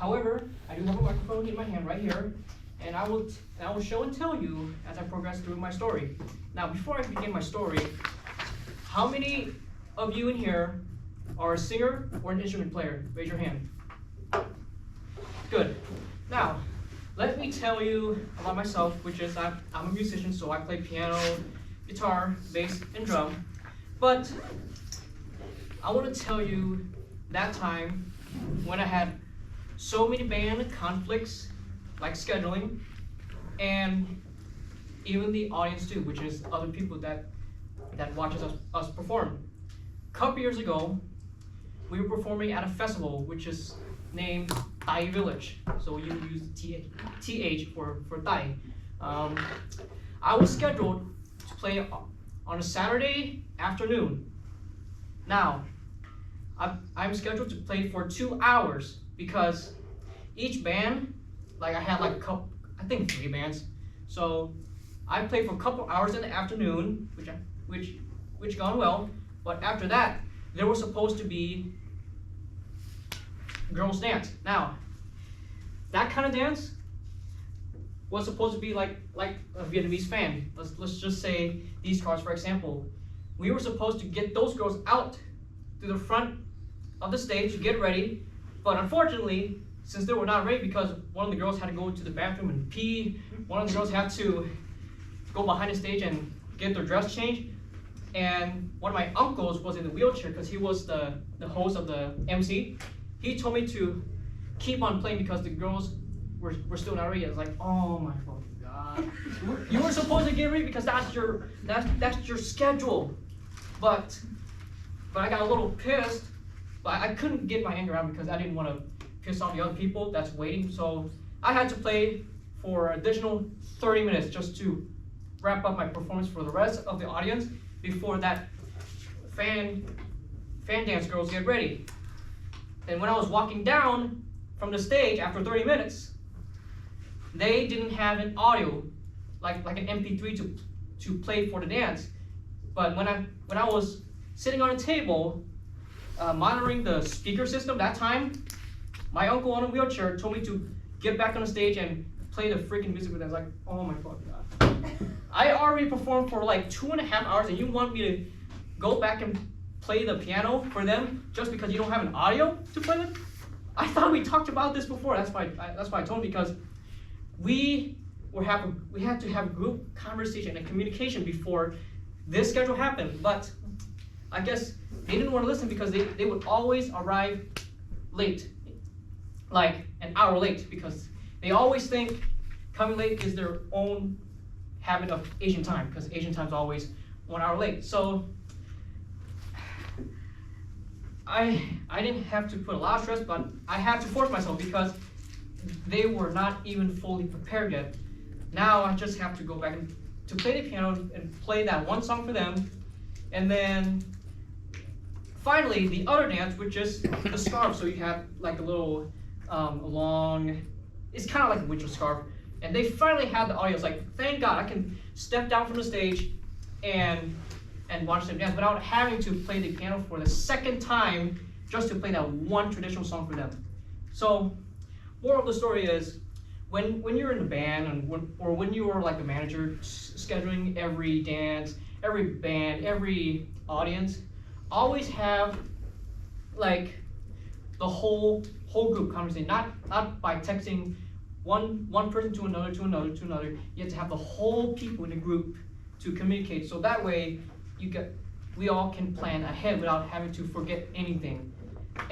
However, I do have a microphone in my hand right here, and I will show and tell you as I progress through my story. Now, before I begin my story, how many of you in here are a singer or an instrument player? Raise your hand. Good. Now, let me tell you about myself, which is I'm a musician, so I play piano, guitar, bass, and drum. But I want to tell you that time when I had so many band conflicts, like scheduling, and even the audience too, which is other people that watches us perform. A couple years ago, we were performing at a festival, which is named Thai Village. So you use TH for Thai. I was scheduled to play on a Saturday afternoon. Now, I'm scheduled to play for 2 hours because each band, like I had like a couple, I think 3 bands. So I played for a couple hours in the afternoon, which gone well. But after that, there was supposed to be girls' dance. Now, that kind of dance was supposed to be like a Vietnamese fan. Let's just say these cards, for example. We were supposed to get those girls out to the front of the stage to get ready, but unfortunately, since they were not ready because one of the girls had to go to the bathroom and pee, one of the girls had to go behind the stage and get their dress changed, and one of my uncles was in the wheelchair because he was the host of the MC. He told me to keep on playing because the girls were still not ready. I was like, oh my fucking god. You were supposed to get ready because that's your schedule. But I got a little pissed, but I couldn't get my anger out because I didn't want to piss off the other people that's waiting. So I had to play for an additional 30 minutes just to wrap up my performance for the rest of the audience before that fan dance girls get ready. And when I was walking down from the stage after 30 minutes, they didn't have an audio, like an MP3 to play for the dance. But when I was sitting on a table, monitoring the speaker system that time, my uncle on a wheelchair told me to get back on the stage and play the freaking music with them. I was like, oh my fucking god. I already performed for like 2.5 hours and you want me to go back and play the piano for them just because you don't have an audio to play with? I thought we talked about this before. That's why I told him, because we had to have a group conversation and communication before this schedule happened. But I guess they didn't want to listen because they would always arrive late, like an hour late, because they always think coming late is their own habit of Asian time, because Asian time is always 1 hour late. So I didn't have to put a lot of stress, but I had to force myself because they were not even fully prepared yet. Now I just have to go back to play the piano and play that one song for them, and then finally the other dance, which is the scarf. So you have like a little long, it's kind of like a winter scarf, and they finally had the audio. It's like, thank God I can step down from the stage and watch them dance without having to play the piano for the second time just to play that one traditional song for them. So, moral of the story is, when you're in a band or when you are like a manager scheduling every dance, every band, every audience, always have like the whole group conversation, not by texting one person to another. You have to have the whole people in the group to communicate, so that way we all can plan ahead without having to forget anything.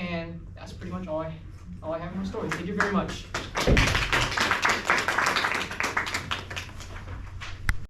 And that's pretty much all I have in my story. Thank you very much.